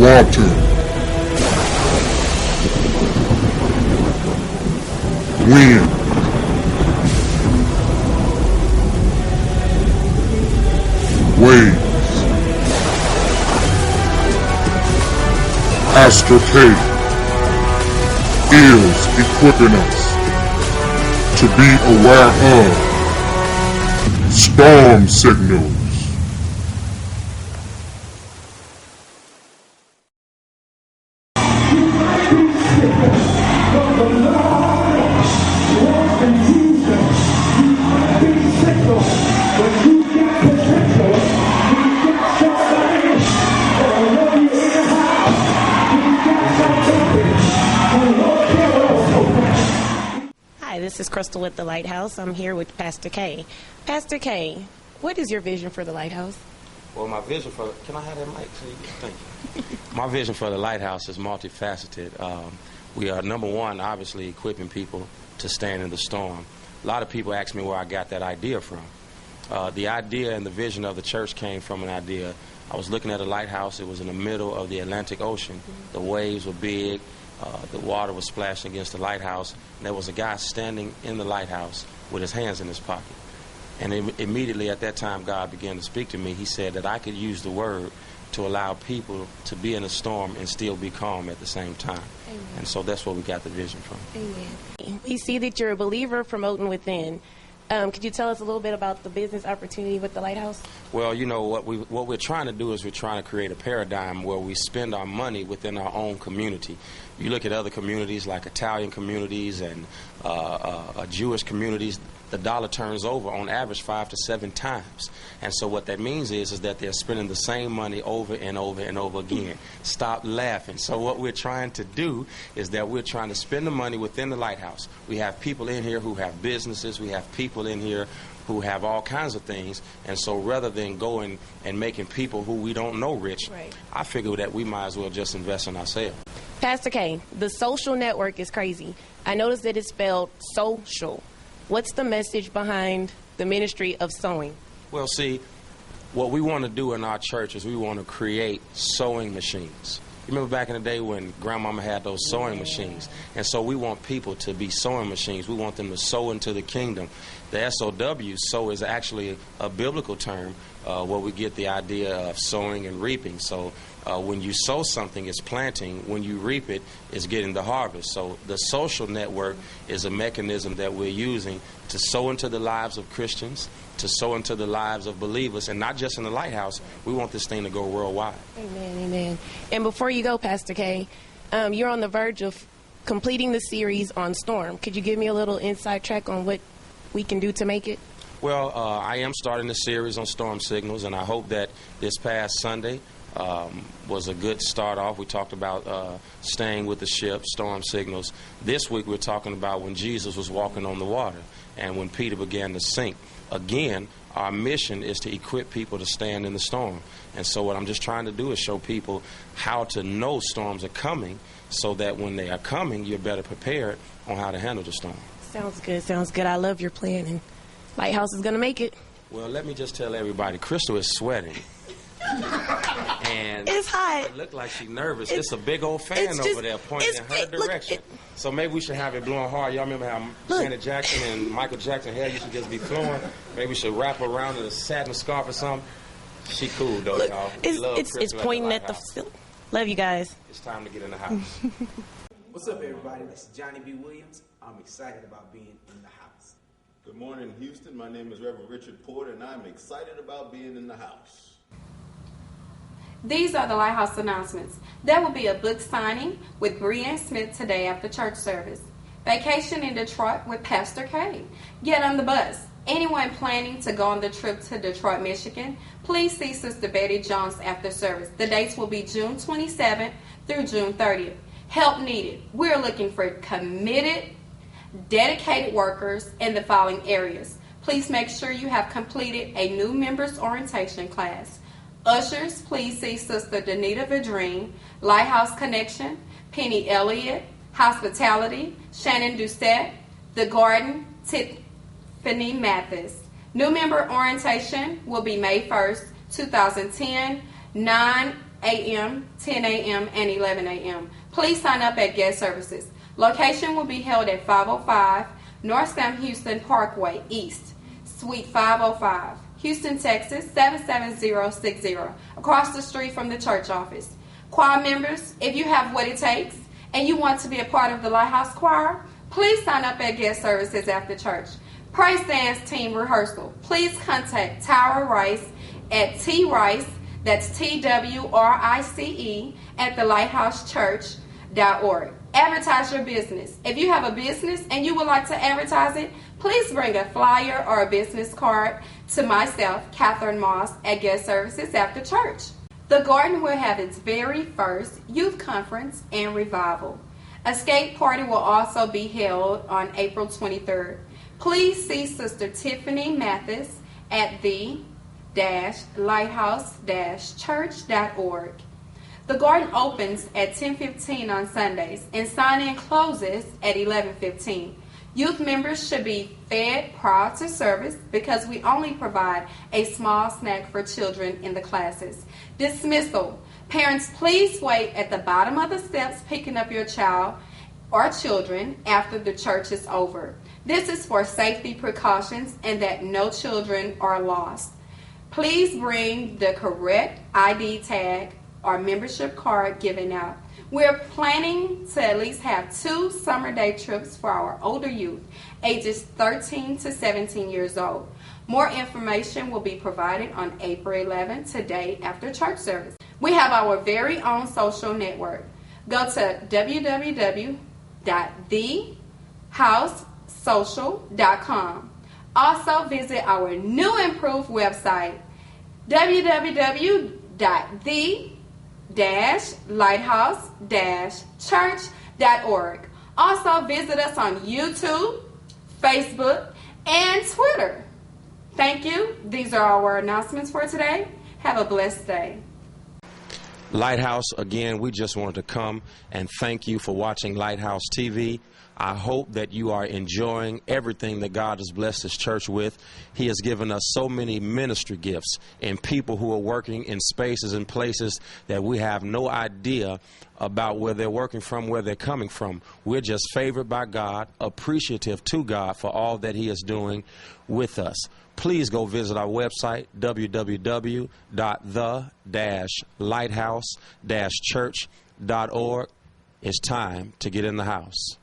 water, wind, waves. Pastor K is equipping us to be aware of storm signals. This is Crystal with the Lighthouse. I'm here with Pastor K. Pastor K, what is your vision for the Lighthouse? Well, my vision for can I have that mic, please? Thank you. My vision for the Lighthouse is multifaceted. We are, number one, obviously equipping people to stand in the storm. A lot of people ask me where I got that idea from. The idea and the vision of the church came from an idea. I was looking at a lighthouse. It was in the middle of the Atlantic Ocean. The waves were big. The water was splashing against the lighthouse, and there was a guy standing in the lighthouse with his hands in his pocket. And immediately at that time, God began to speak to me. He said that I could use the word to allow people to be in a storm and still be calm at the same time. Amen. And so that's where we got the vision from. Amen. We see that you're a believer promoting within. Could you tell us a little bit about the business opportunity with the Lighthouse? Well, you know, what we're trying to do is we're trying to create a paradigm where we spend our money within our own community. You look at other communities like Italian communities and Jewish communities, the dollar turns over on average 5 to 7 times. And so what that means is that they're spending the same money over and over and over again. Stop laughing. So what we're trying to do is that we're trying to spend the money within the Lighthouse. We have people in here who have businesses. We have people in here who have all kinds of things. And so rather than going and making people who we don't know rich, right, I figure that we might as well just invest in ourselves. Pastor K, the social network is crazy. I noticed that it's spelled social. What's the message behind the ministry of sewing? Well, see, what we want to do in our church is we want to create sewing machines. You remember back in the day when grandmama had those sewing machines? And so we want people to be sewing machines. We want them to sow into the kingdom. The S-O-W, sow, is actually a biblical term where we get the idea of sowing and reaping. So when you sow something, it's planting. When you reap it, it's getting the harvest. So the social network is a mechanism that we're using to sow into the lives of Christians, to sow into the lives of believers, and not just in the Lighthouse. We want this thing to go worldwide. Amen, amen. And before you go, Pastor K, you're on the verge of completing the series on Storm. Could you give me a little inside track on what we can do to make it? Well, I am starting a series on storm signals, and I hope that this past Sunday was a good start off. We talked about staying with the ship, storm signals. This week we're talking about when Jesus was walking on the water and when Peter began to sink. Again, our mission is to equip people to stand in the storm. And so what I'm just trying to do is show people how to know storms are coming so that when they are coming, you're better prepared on how to handle the storm. Sounds good, sounds good. I love your plan, and Lighthouse is going to make it. Well, let me just tell everybody, Crystal is sweating. And it's hot. It looked like she's nervous. It's a big old fan over there pointing in her direction. So maybe we should have it blowing hard. Y'all remember how Janet Jackson and Michael Jackson hair used to just be flowing? Maybe we should wrap her around in a satin scarf or something. She cool though, y'all. It's pointing at the. Love you guys. It's time to get in the house. What's up, everybody? This is Johnny B. Williams. I'm excited about being in the house. Good morning, Houston. My name is Reverend Richard Porter, and I'm excited about being in the house. These are the Lighthouse announcements. There will be a book signing with Brianne Smith today after church service. Vacation in Detroit with Pastor K. Get on the bus. Anyone planning to go on the trip to Detroit, Michigan, please see Sister Betty Jones after service. The dates will be June 27th through June 30th. Help needed. We're looking for committed, dedicated workers in the following areas. Please make sure you have completed a new members orientation class. Ushers, please see Sister Danita Vadrine. Lighthouse Connection, Penny Elliott. Hospitality, Shannon Doucette. The Garden, Tiffany Mathis. New member orientation will be May 1st, 2010, 9 a.m., 10 a.m., and 11 a.m. Please sign up at guest services. Location will be held at 505 North Sam Houston Parkway East, Suite 505, Houston, Texas 77060, across the street from the church office. Choir members, if you have what it takes and you want to be a part of the Lighthouse Choir, please sign up at guest services after church. Praise dance team rehearsal. Please contact Tyra Rice at T-Rice, that's TWRICE, at thelighthouseChurch.org. Advertise your business. If you have a business and you would like to advertise it, please bring a flyer or a business card to myself, Catherine Moss, at guest services after church. The Garden will have its very first youth conference and revival. A skate party will also be held on April 23rd. Please see Sister Tiffany Mathis at the-lighthouse-church.org. The garden opens at 10:15 on Sundays and sign-in closes at 11:15. Youth members should be fed prior to service because we only provide a small snack for children in the classes. Dismissal. Parents, please wait at the bottom of the steps picking up your child or children after the church is over. This is for safety precautions and that no children are lost. Please bring the correct ID tag or membership card given out. We're planning to at least have 2 summer day trips for our older youth, ages 13 to 17 years old. More information will be provided on April 11th, today after church service. We have our very own social network. Go to www.thehousesocial.com. Also visit our new improved website, www.the-lighthouse-church.org. Also visit us on YouTube, Facebook, and Twitter. Thank you. These are our announcements for today. Have a blessed day. Lighthouse, again, we just wanted to come and thank you for watching Lighthouse TV. I hope that you are enjoying everything that God has blessed His church with. He has given us so many ministry gifts and people who are working in spaces and places that we have no idea about where they're working from, where they're coming from. We're just favored by God, appreciative to God for all that He is doing with us. Please go visit our website, www.the-lighthouse-church.org. It's time to get in the house.